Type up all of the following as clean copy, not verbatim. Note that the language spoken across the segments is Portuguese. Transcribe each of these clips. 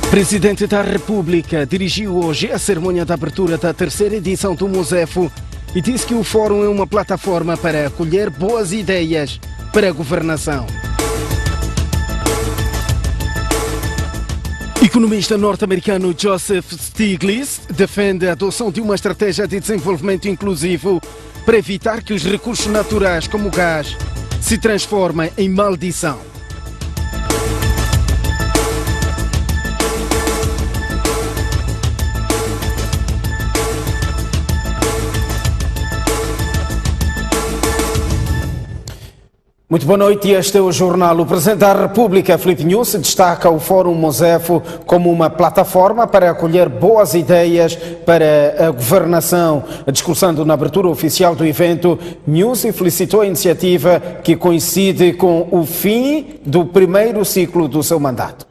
Presidente da República dirigiu hoje a cerimônia de abertura da terceira edição do Mosefo e disse que o fórum é uma plataforma para acolher boas ideias para a governação. O economista norte-americano Joseph Stiglitz defende a adoção de uma estratégia de desenvolvimento inclusivo para evitar que os recursos naturais, como o gás, se transformem em maldição. Muito boa noite, este é o jornal. O Presidente da República, Filipe Nyusi, destaca o Fórum Mosefo como uma plataforma para acolher boas ideias para a governação. Discursando na abertura oficial do evento, Nyusi felicitou a iniciativa que coincide com o fim do primeiro ciclo do seu mandato.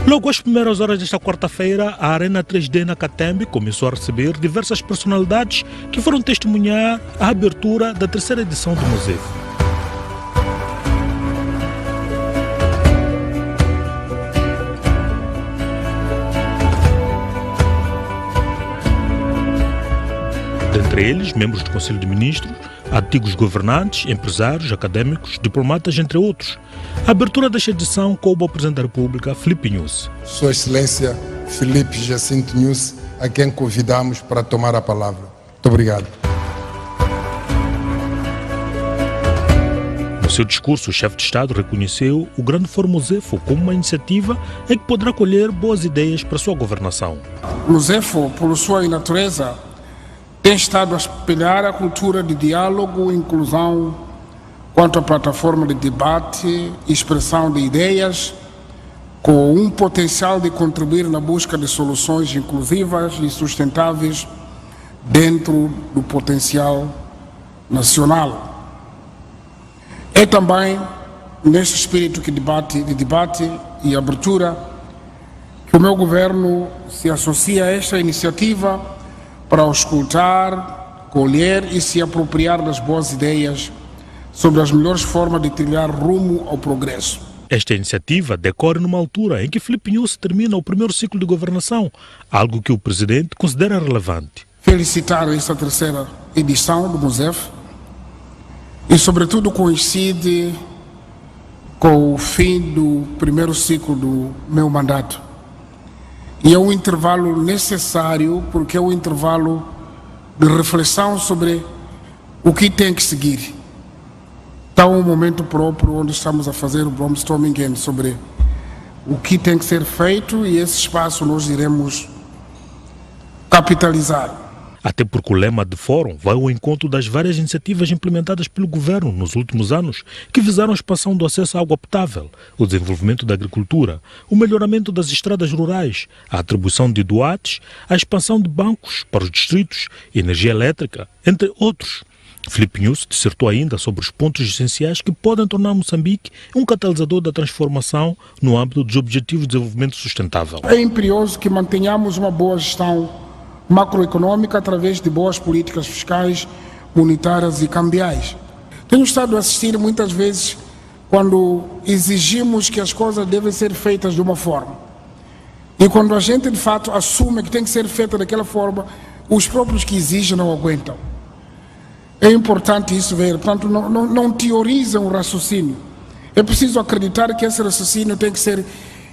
Logo às primeiras horas desta quarta-feira, a Arena 3D na Catembe começou a receber diversas personalidades que foram testemunhar a abertura da terceira edição do Mosefo. Dentre eles, membros do Conselho de Ministros, antigos governantes, empresários, académicos, diplomatas, entre outros. A abertura desta edição coube ao Presidente da República, Filipe Nyusi. Sua Excelência Filipe Jacinto Nyusi, a quem convidamos para tomar a palavra. Muito obrigado. No seu discurso, o chefe de Estado reconheceu o Grande Fórum Mosefo como uma iniciativa em que poderá colher boas ideias para a sua governação. O Mosefo, por sua natureza, tem estado a espelhar a cultura de diálogo e inclusão quanto à plataforma de debate e expressão de ideias, com um potencial de contribuir na busca de soluções inclusivas e sustentáveis dentro do potencial nacional. É também neste espírito de debate e abertura que o meu governo se associa a esta iniciativa para escutar, colher e se apropriar das boas ideias sobre as melhores formas de trilhar rumo ao progresso. Esta iniciativa decorre numa altura em que Filipe Nyusi termina o primeiro ciclo de governação, algo que o Presidente considera relevante. Felicitar esta terceira edição do Mosefo e, sobretudo, coincide com o fim do primeiro ciclo do meu mandato. E é um intervalo necessário, porque é um intervalo de reflexão sobre o que tem que seguir. Está um momento próprio onde estamos a fazer o brainstorming sobre o que tem que ser feito e esse espaço nós iremos capitalizar. Até porque o lema do Fórum vai ao encontro das várias iniciativas implementadas pelo Governo nos últimos anos que visaram a expansão do acesso à água potável, o desenvolvimento da agricultura, o melhoramento das estradas rurais, a atribuição de doates, a expansão de bancos para os distritos, energia elétrica, entre outros. Filipe Nyusi dissertou ainda sobre os pontos essenciais que podem tornar Moçambique um catalisador da transformação no âmbito dos Objetivos de Desenvolvimento Sustentável. É imperioso que mantenhamos uma boa gestão macroeconômica através de boas políticas fiscais, monetárias e cambiais. Tenho estado a assistir muitas vezes quando exigimos que as coisas devem ser feitas de uma forma. E quando a gente de fato assume que tem que ser feita daquela forma, os próprios que exigem não aguentam. É importante isso ver, portanto não teorizam o raciocínio. É preciso acreditar que esse raciocínio tem que ser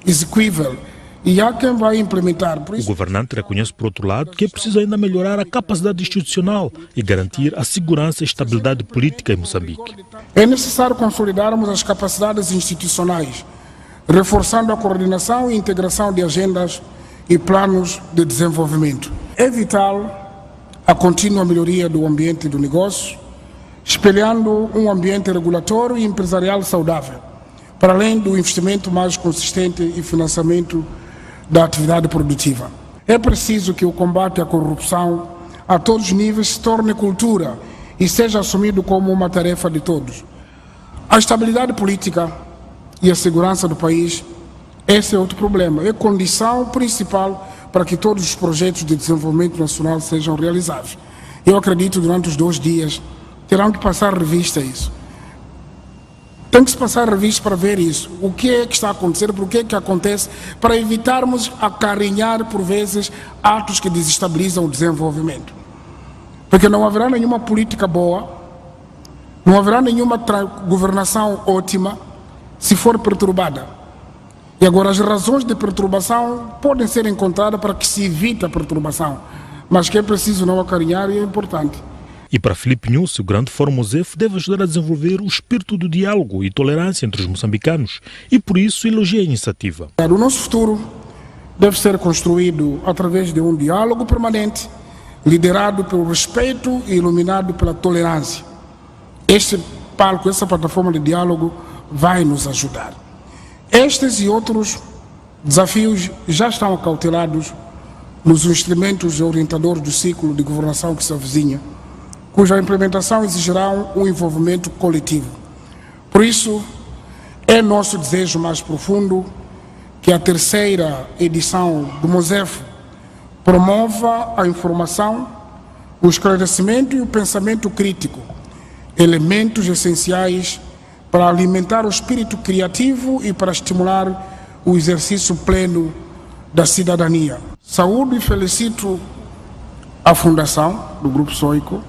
execuível. E há quem vai implementar. Por isso, o governante reconhece, por outro lado, que é preciso ainda melhorar a capacidade institucional e garantir a segurança e estabilidade política em Moçambique. É necessário consolidarmos as capacidades institucionais, reforçando a coordenação e integração de agendas e planos de desenvolvimento. É vital a contínua melhoria do ambiente do negócio, espelhando um ambiente regulatório e empresarial saudável, para além do investimento mais consistente e financiamento da atividade produtiva. É preciso que o combate à corrupção a todos os níveis se torne cultura e seja assumido como uma tarefa de todos. A estabilidade política e a segurança do país, esse é outro problema, é condição principal para que todos os projetos de desenvolvimento nacional sejam realizados. Eu acredito que durante os 2 dias terão que passar revista a isso. Tem que se passar revista para ver isso. O que é que está acontecendo, por que é que acontece, para evitarmos acarinhar, por vezes, atos que desestabilizam o desenvolvimento. Porque não haverá nenhuma política boa, não haverá nenhuma governação ótima se for perturbada. E agora as razões de perturbação podem ser encontradas para que se evite a perturbação, mas que é preciso não acarinhar e é importante. E para Filipe Nyusi, o Grande Fórum Mosef deve ajudar a desenvolver o espírito do diálogo e tolerância entre os moçambicanos e por isso elogia a iniciativa. O nosso futuro deve ser construído através de um diálogo permanente, liderado pelo respeito e iluminado pela tolerância. Este palco, essa plataforma de diálogo vai nos ajudar. Estes e outros desafios já estão acautelados nos instrumentos orientadores do ciclo de governação que se avizinha, cuja implementação exigirá um envolvimento coletivo. Por isso, é nosso desejo mais profundo que a 3ª edição do Mosef promova a informação, o esclarecimento e o pensamento crítico, elementos essenciais para alimentar o espírito criativo e para estimular o exercício pleno da cidadania. Saúdo e felicito a fundação do Grupo Soico.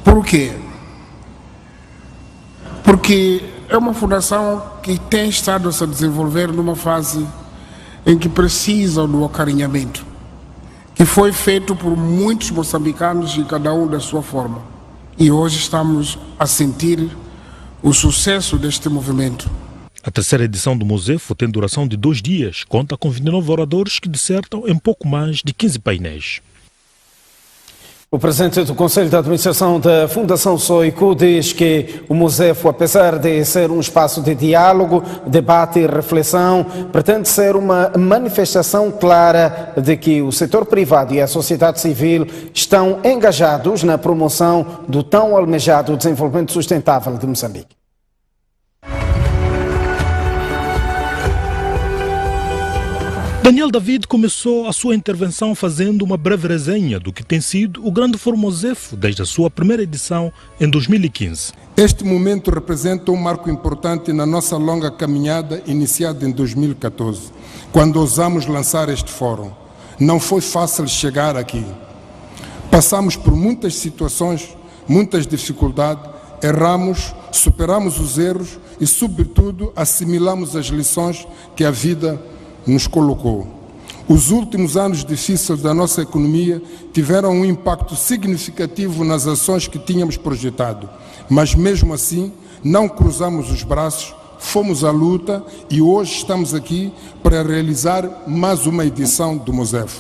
Por quê? Porque é uma fundação que tem estado a se desenvolver numa fase em que precisa do acarinhamento, que foi feito por muitos moçambicanos e cada um da sua forma. E hoje estamos a sentir o sucesso deste movimento. A 3ª edição do Mosef tem duração de 2 dias, conta com 29 oradores que dissertam em pouco mais de 15 painéis. O presidente do Conselho de Administração da Fundação Soico diz que o Mosef, apesar de ser um espaço de diálogo, debate e reflexão, pretende ser uma manifestação clara de que o setor privado e a sociedade civil estão engajados na promoção do tão almejado desenvolvimento sustentável de Moçambique. Daniel David começou a sua intervenção fazendo uma breve resenha do que tem sido o Grande Fórum Mosef desde a sua primeira edição em 2015. Este momento representa um marco importante na nossa longa caminhada iniciada em 2014, quando ousamos lançar este fórum. Não foi fácil chegar aqui. Passamos por muitas situações, muitas dificuldades, erramos, superamos os erros e, sobretudo, assimilamos as lições que a vida nos colocou. Os últimos anos difíceis da nossa economia tiveram um impacto significativo nas ações que tínhamos projetado, mas mesmo assim não cruzamos os braços, fomos à luta e hoje estamos aqui para realizar mais uma edição do Mosef.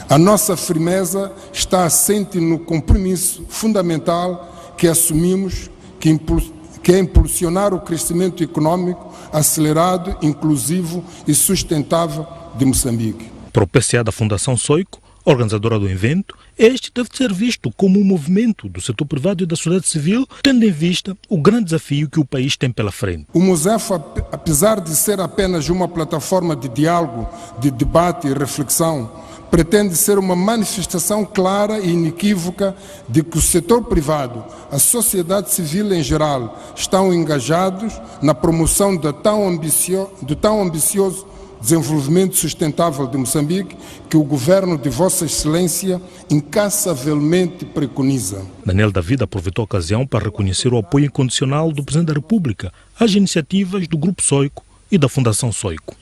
A nossa firmeza está assente no compromisso fundamental que assumimos, que é impulsionar o crescimento econômico acelerado, inclusivo e sustentável de Moçambique. Para o PCA da Fundação Soico, organizadora do evento, este deve ser visto como um movimento do setor privado e da sociedade civil, tendo em vista o grande desafio que o país tem pela frente. O Mosef, apesar de ser apenas uma plataforma de diálogo, de debate e reflexão, pretende ser uma manifestação clara e inequívoca de que o setor privado, a sociedade civil em geral, estão engajados na promoção do tão ambicioso desenvolvimento sustentável de Moçambique que o governo de Vossa Excelência incansavelmente preconiza. Daniel David aproveitou a ocasião para reconhecer o apoio incondicional do Presidente da República às iniciativas do Grupo Soico e da Fundação Soico.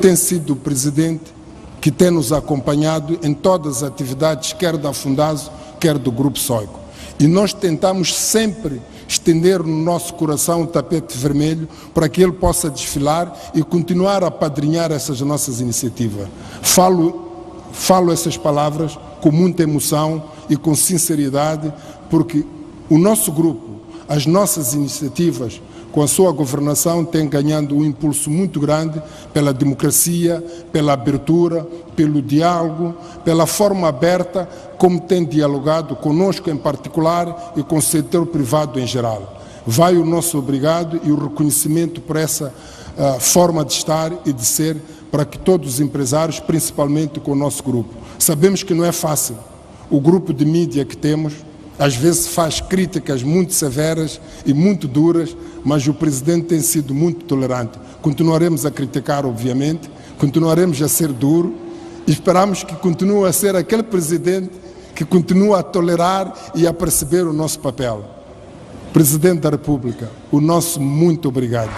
Tem sido o Presidente que tem nos acompanhado em todas as atividades, quer da Fundação, quer do Grupo Soico. E nós tentamos sempre estender no nosso coração o tapete vermelho para que ele possa desfilar e continuar a apadrinhar essas nossas iniciativas. Falo essas palavras com muita emoção e com sinceridade, porque o nosso grupo, as nossas iniciativas, com a sua governação, tem ganhando um impulso muito grande pela democracia, pela abertura, pelo diálogo, pela forma aberta como tem dialogado conosco em particular e com o setor privado em geral. Vai o nosso obrigado e o reconhecimento por essa forma de estar e de ser para que todos os empresários, principalmente com o nosso grupo. Sabemos que não é fácil. O grupo de mídia que temos, às vezes faz críticas muito severas e muito duras, mas o Presidente tem sido muito tolerante. Continuaremos a criticar, obviamente, continuaremos a ser duro e esperamos que continue a ser aquele Presidente que continua a tolerar e a perceber o nosso papel. Presidente da República, o nosso muito obrigado.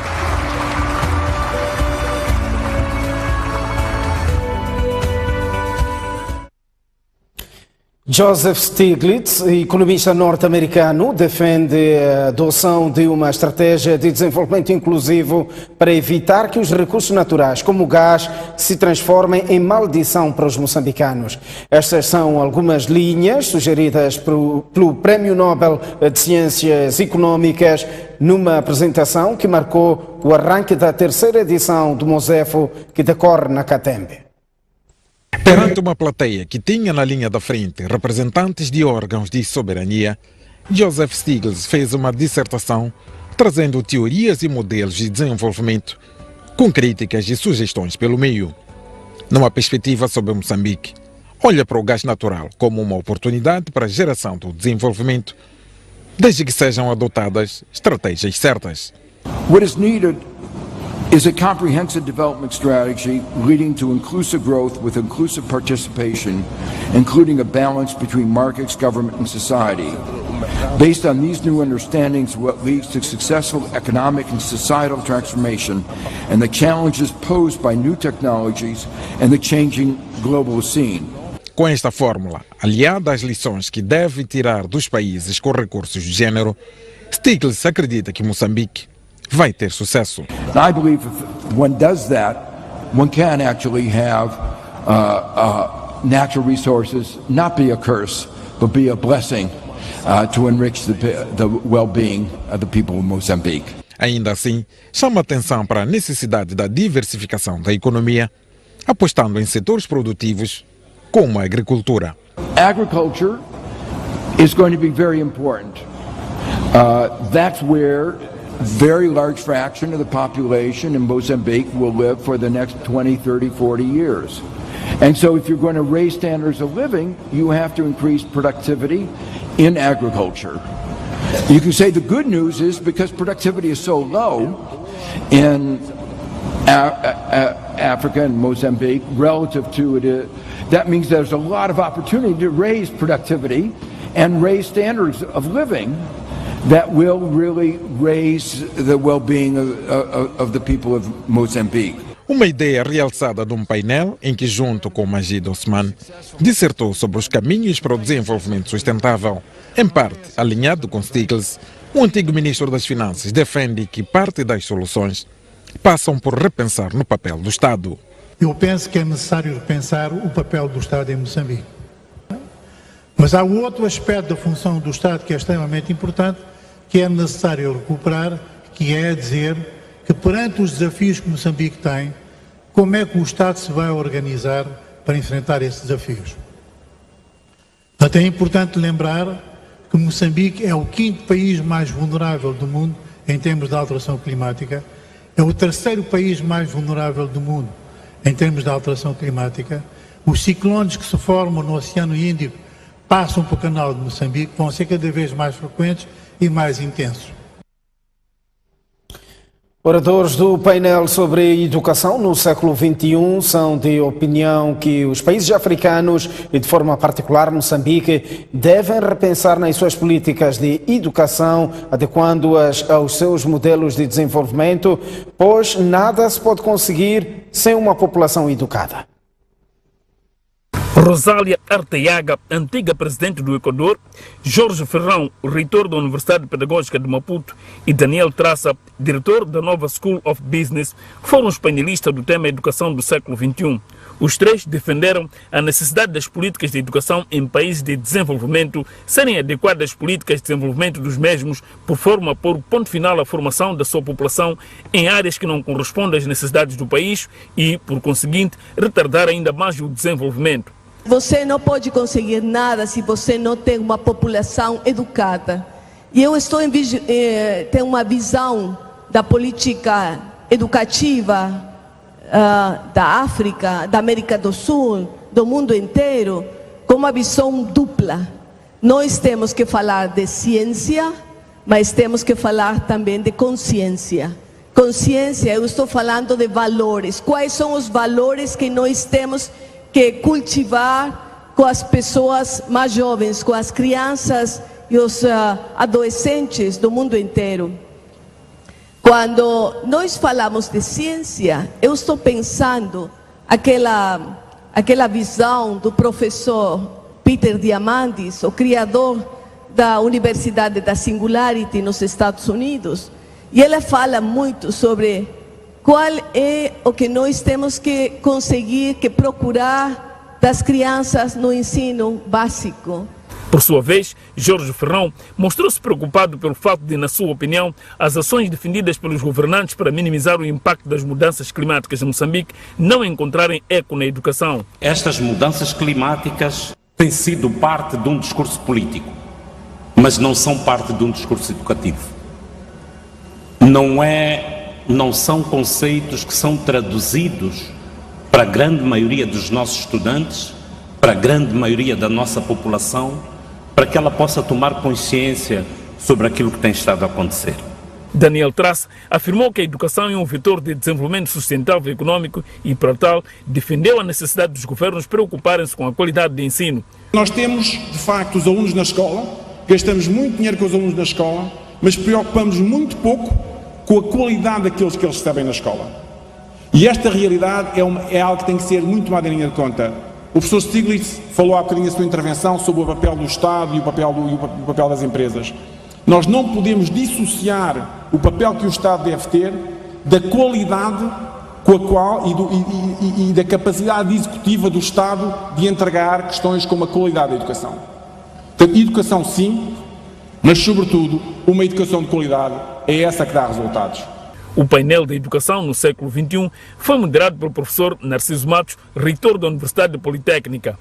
Joseph Stiglitz, economista norte-americano, defende a adoção de uma estratégia de desenvolvimento inclusivo para evitar que os recursos naturais, como o gás, se transformem em maldição para os moçambicanos. Estas são algumas linhas sugeridas pelo Prémio Nobel de Ciências Econômicas numa apresentação que marcou o arranque da terceira edição do Mosefo, que decorre na Catembe. Perante uma plateia que tinha na linha da frente representantes de órgãos de soberania, Joseph Stiglitz fez uma dissertação trazendo teorias e modelos de desenvolvimento com críticas e sugestões pelo meio. Numa perspectiva sobre Moçambique, olha para o gás natural como uma oportunidade para a geração do desenvolvimento, desde que sejam adotadas estratégias certas. What is needed is a comprehensive development strategy leading to inclusive growth with inclusive participation, including a balance between markets, government and society. Based on these new understandings, what leads to successful economic and societal transformation and the challenges posed by new technologies and the changing global scene. Com esta fórmula, aliada às lições que deve tirar dos países com recursos de gênero, Stiglitz acredita que Moçambique vai ter sucesso. I believe if one does that, one can actually have natural resources not be a curse, but be a blessing to enrich the well-being of the people of Mozambique. Ainda assim, chama atenção para a necessidade da diversificação da economia, apostando em setores produtivos como a agricultura. Agriculture is going to be very important. That's where very large fraction of the population in Mozambique will live for the next 20, 30, 40 years. And so if you're going to raise standards of living, you have to increase productivity in agriculture. You can say the good news is because productivity is so low in Africa and Mozambique relative to it, that means there's a lot of opportunity to raise productivity and raise standards of living that will really raise the well-being of the people of Mozambique. Uma ideia realçada de um painel em que, junto com Majid Osman, dissertou sobre os caminhos para o desenvolvimento sustentável. Em parte, alinhado com Stiglitz, o antigo ministro das Finanças defende que parte das soluções passam por repensar no papel do Estado. Eu penso que é necessário repensar o papel do Estado em Moçambique. Mas há outro aspecto da função do Estado que é extremamente importante, que é necessário recuperar, que é dizer que perante os desafios que Moçambique tem, como é que o Estado se vai organizar para enfrentar esses desafios. Até é importante lembrar que Moçambique é o 5º país mais vulnerável do mundo em termos de alteração climática, é o 3º país mais vulnerável do mundo em termos de alteração climática. Os ciclones que se formam no Oceano Índico passam para o canal de Moçambique, vão ser cada vez mais frequentes e mais intensos. Oradores do painel sobre educação no século XXI são de opinião que os países africanos, e de forma particular Moçambique, devem repensar nas suas políticas de educação, adequando-as aos seus modelos de desenvolvimento, pois nada se pode conseguir sem uma população educada. Rosália Arteaga, antiga presidente do Equador, Jorge Ferrão, reitor da Universidade Pedagógica de Maputo, e Daniel Traça, diretor da nova School of Business, foram os painelistas do tema Educação do século XXI. Os três defenderam a necessidade das políticas de educação em países de desenvolvimento serem adequadas às políticas de desenvolvimento dos mesmos, por forma a pôr ponto final à formação da sua população em áreas que não correspondem às necessidades do país e, por conseguinte, retardar ainda mais o desenvolvimento. Você não pode conseguir nada se você não tem uma população educada. E eu tenho uma visão da política educativa da África, da América do Sul, do mundo inteiro, com uma visão dupla. Nós temos que falar de ciência, mas temos que falar também de consciência. Consciência, eu estou falando de valores. Quais são os valores que nós temos que cultivar com as pessoas mais jovens, com as crianças e os adolescentes do mundo inteiro? Quando nós falamos de ciência, eu estou pensando aquela visão do professor Peter Diamandis, o criador da Universidade da Singularity nos Estados Unidos, e ele fala muito sobre qual é o que nós temos que conseguir, que procurar das crianças no ensino básico. Por sua vez, Jorge Ferrão mostrou-se preocupado pelo fato de, na sua opinião, as ações defendidas pelos governantes para minimizar o impacto das mudanças climáticas em Moçambique não encontrarem eco na educação. Estas mudanças climáticas têm sido parte de um discurso político, mas não são parte de um discurso educativo. Não são conceitos que são traduzidos para a grande maioria dos nossos estudantes, para a grande maioria da nossa população, para que ela possa tomar consciência sobre aquilo que tem estado a acontecer. Daniel Trace afirmou que a educação é um vetor de desenvolvimento sustentável econômico e, para tal, defendeu a necessidade dos governos preocuparem-se com a qualidade de ensino. Nós temos, de facto, os alunos na escola, gastamos muito dinheiro com os alunos na escola, mas preocupamos muito pouco com a qualidade daqueles que eles recebem na escola. E esta realidade é algo que tem que ser muito tomado em linha de conta. O professor Stiglitz falou há bocadinho na sua intervenção sobre o papel do Estado e o papel das empresas. Nós não podemos dissociar o papel que o Estado deve ter da qualidade com a qual e da capacidade executiva do Estado de entregar questões como a qualidade da educação. Portanto, educação sim, mas sobretudo uma educação de qualidade é essa que dá resultados. O painel da educação no século XXI foi moderado pelo professor Narciso Matos, reitor da Universidade Politécnica.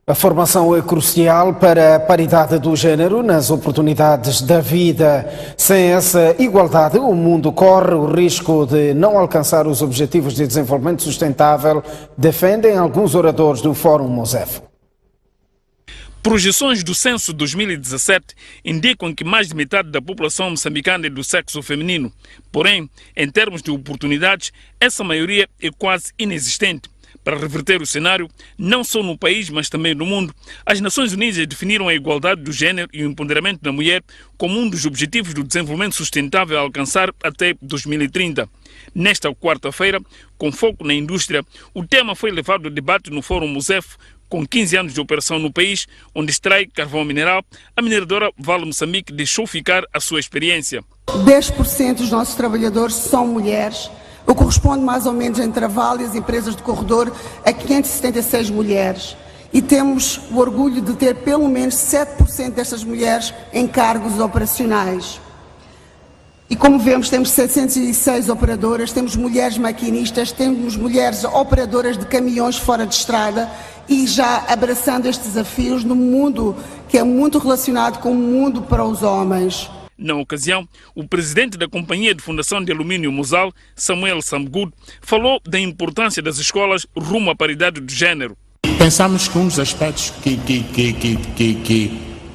A formação é crucial para a paridade do género nas oportunidades da vida. Sem essa igualdade, o mundo corre o risco de não alcançar os objetivos de desenvolvimento sustentável, defendem alguns oradores do Fórum Mosefo. Projeções do censo 2017 indicam que mais de metade da população moçambicana é do sexo feminino. Porém, em termos de oportunidades, essa maioria é quase inexistente. Para reverter o cenário, não só no país, mas também no mundo, as Nações Unidas definiram a igualdade do género e o empoderamento da mulher como um dos objetivos do desenvolvimento sustentável a alcançar até 2030. Nesta quarta-feira, com foco na indústria, o tema foi levado a debate no Fórum Mosefo. Com 15 anos de operação no país, onde extrai carvão mineral, a mineradora Vale Moçambique deixou ficar a sua experiência. 10% dos nossos trabalhadores são mulheres, o que corresponde mais ou menos entre a Vale e as empresas de corredor a 576 mulheres. E temos o orgulho de ter pelo menos 7% destas mulheres em cargos operacionais. E como vemos, temos 706 operadoras, temos mulheres maquinistas, temos mulheres operadoras de caminhões fora de estrada e já abraçando estes desafios no mundo que é muito relacionado com o mundo para os homens. Na ocasião, o presidente da Companhia de Fundação de Alumínio Mosal, Samuel Samgud, falou da importância das escolas rumo à paridade do género. Pensamos que um dos aspectos que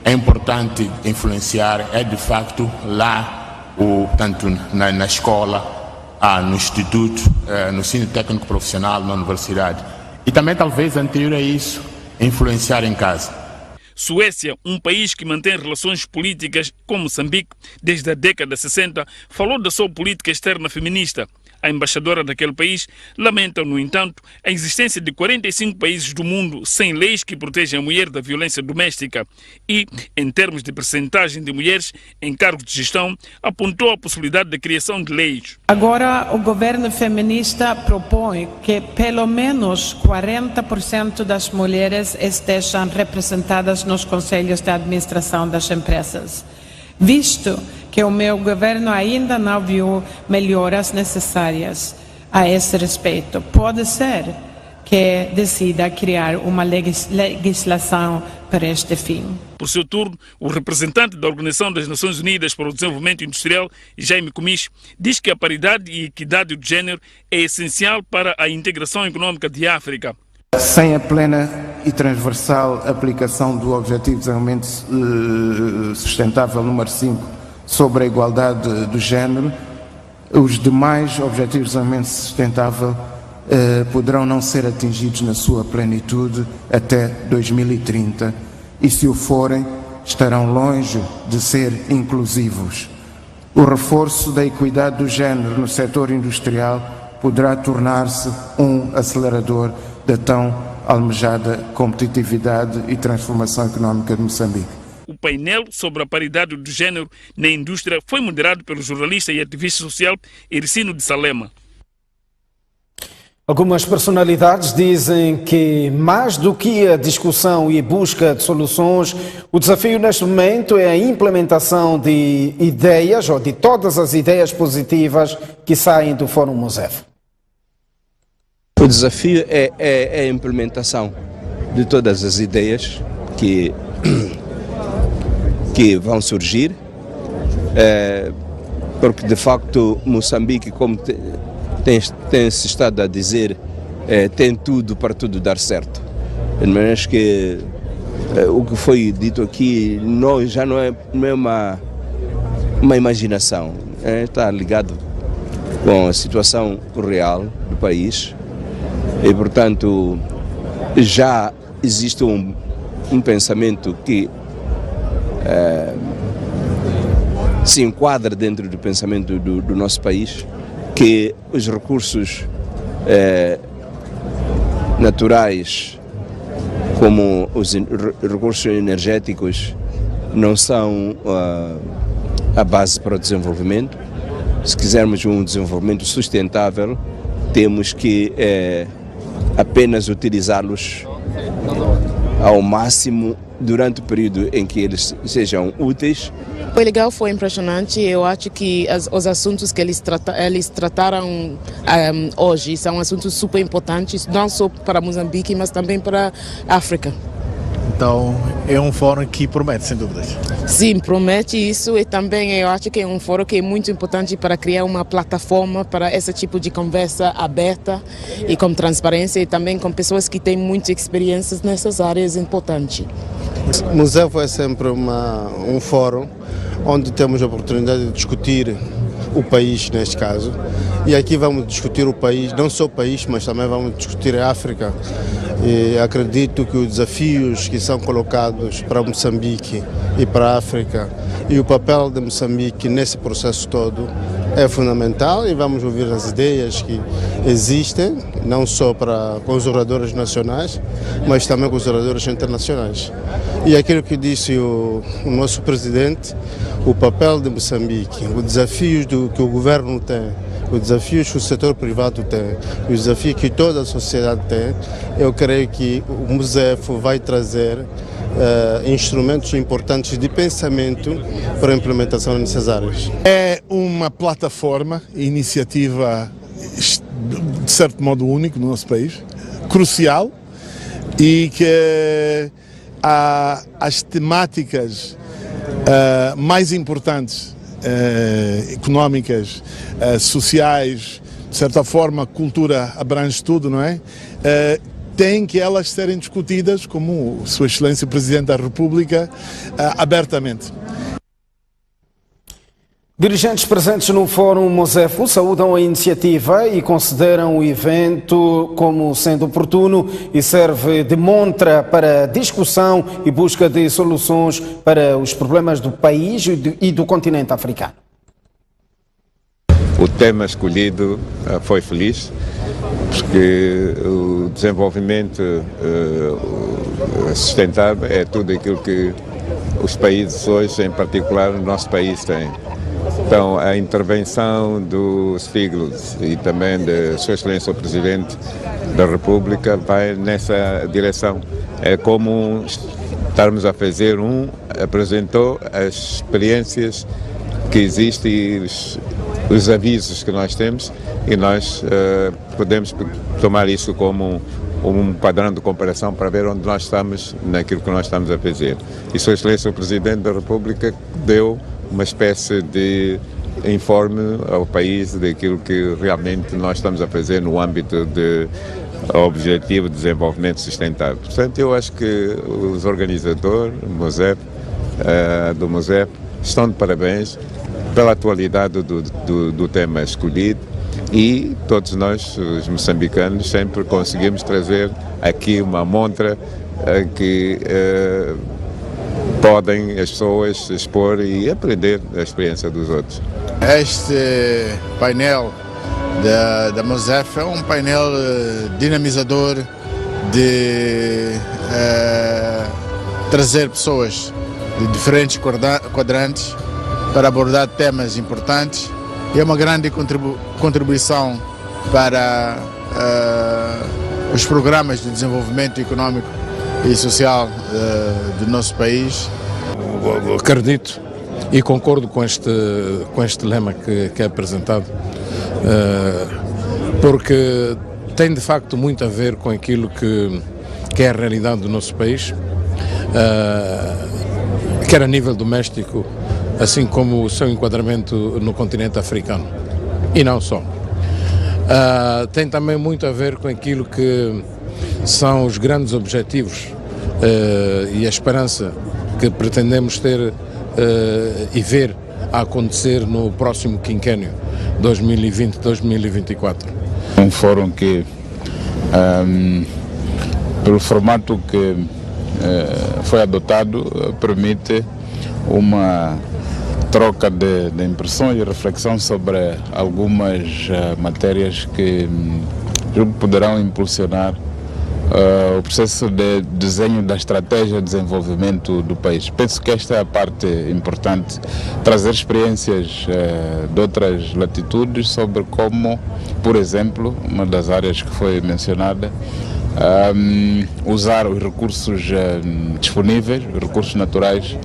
é importante influenciar é, de facto, lá, tanto na escola, no instituto, no ensino técnico profissional, na universidade. E também, talvez, anterior a isso, influenciar em casa. Suécia, um país que mantém relações políticas com Moçambique desde a década de 60, falou da sua política externa feminista. A embaixadora daquele país lamenta, no entanto, a existência de 45 países do mundo sem leis que protegem a mulher da violência doméstica e, em termos de percentagem de mulheres em cargos de gestão, apontou a possibilidade da criação de leis. Agora, o governo feminista propõe que pelo menos 40% das mulheres estejam representadas nos conselhos de administração das empresas, visto que o meu governo ainda não viu melhoras necessárias a esse respeito. Pode ser que decida criar uma legislação para este fim. Por seu turno, o representante da Organização das Nações Unidas para o Desenvolvimento Industrial, Jaime Comish, diz que a paridade e equidade de género é essencial para a integração econômica de África. Sem a plena e transversal aplicação do Objetivo de Desenvolvimento Sustentável número 5 sobre a igualdade do género, os demais Objetivos de Desenvolvimento Sustentável poderão não ser atingidos na sua plenitude até 2030 e, se o forem, estarão longe de ser inclusivos. O reforço da equidade do género no setor industrial poderá tornar-se um acelerador da tão almejada competitividade e transformação económica de Moçambique. O painel sobre a paridade do género na indústria foi moderado pelo jornalista e ativista social Ericino de Salema. Algumas personalidades dizem que, mais do que a discussão e busca de soluções, o desafio neste momento é a implementação de ideias, ou de todas as ideias positivas que saem do Fórum Mosef. O desafio é a implementação de todas as ideias que vão surgir, porque de facto Moçambique, como tem-se estado a dizer, tem tudo para tudo dar certo. Mas que o que foi dito aqui já não é uma imaginação, está ligado com a situação real do país e, portanto, já existe um pensamento que se enquadra dentro do pensamento do nosso país, que os recursos naturais, como os recursos energéticos, não são a base para o desenvolvimento. Se quisermos um desenvolvimento sustentável, temos que apenas utilizá-los ao máximo durante o período em que eles sejam úteis. Foi legal, foi impressionante. Eu acho que os assuntos que eles trataram hoje são assuntos super importantes, não só para Moçambique, mas também para a África. Então é um fórum que promete, sem dúvidas. Sim, promete isso, e também eu acho que é um fórum que é muito importante para criar uma plataforma para esse tipo de conversa aberta e com transparência, e também com pessoas que têm muitas experiências nessas áreas importantes. O museu é sempre um fórum onde temos a oportunidade de discutir o país, neste caso, e aqui vamos discutir o país, não só o país, mas também vamos discutir a África. E acredito que os desafios que são colocados para Moçambique e para a África e o papel de Moçambique nesse processo todo é fundamental, e vamos ouvir as ideias que existem, não só com os oradores nacionais, mas também com os oradores internacionais. E aquilo que disse o nosso presidente, o papel de Moçambique, os desafios que o governo tem, os desafios que o setor privado tem, os desafios que toda a sociedade tem, eu creio que o Mosef vai trazer instrumentos importantes de pensamento para a implementação nessas áreas. É uma plataforma, iniciativa de certo modo único no nosso país, crucial, e que as temáticas mais importantes, económicas, sociais, de certa forma, cultura abrange tudo, não é? Tem que elas serem discutidas, como Sua Excelência o Presidente da República, abertamente. Dirigentes presentes no Fórum Mosef saúdam a iniciativa e consideram o evento como sendo oportuno e serve de montra para discussão e busca de soluções para os problemas do país e do continente africano. O tema escolhido foi feliz, porque o desenvolvimento sustentável é tudo aquilo que os países hoje, em particular o nosso país, têm. Então, a intervenção do Stiglitz e também de Sua Excelência o Presidente da República vai nessa direção. É como estarmos a fazer apresentou as experiências que existem e os avisos que nós temos, e nós podemos tomar isso como um padrão de comparação para ver onde nós estamos naquilo que nós estamos a fazer. E Sua Excelência o Presidente da República deu uma espécie de informe ao país daquilo que realmente nós estamos a fazer no âmbito do Objetivo de Desenvolvimento Sustentável. Portanto, eu acho que os organizadores do MOSEF estão de parabéns pela atualidade do tema escolhido, e todos nós, os moçambicanos, sempre conseguimos trazer aqui uma montra que podem as pessoas expor e aprender da experiência dos outros. Este painel da MOSEF é um painel dinamizador de trazer pessoas de diferentes quadrantes para abordar temas importantes, e é uma grande contribuição para os programas de desenvolvimento econômico e social do nosso país. Eu acredito e concordo com este lema que é apresentado, porque tem de facto muito a ver com aquilo que é a realidade do nosso país, quer a nível doméstico, assim como o seu enquadramento no continente africano, e não só. Tem também muito a ver com aquilo que são os grandes objetivos e a esperança que pretendemos ter e ver a acontecer no próximo quinquênio 2020-2024. Um fórum que, pelo formato que foi adotado, permite uma troca de impressões e reflexão sobre algumas matérias que poderão impulsionar o processo de desenho da estratégia de desenvolvimento do país. Penso que esta é a parte importante, trazer experiências de outras latitudes sobre como, por exemplo, uma das áreas que foi mencionada, usar os recursos disponíveis, os recursos naturais,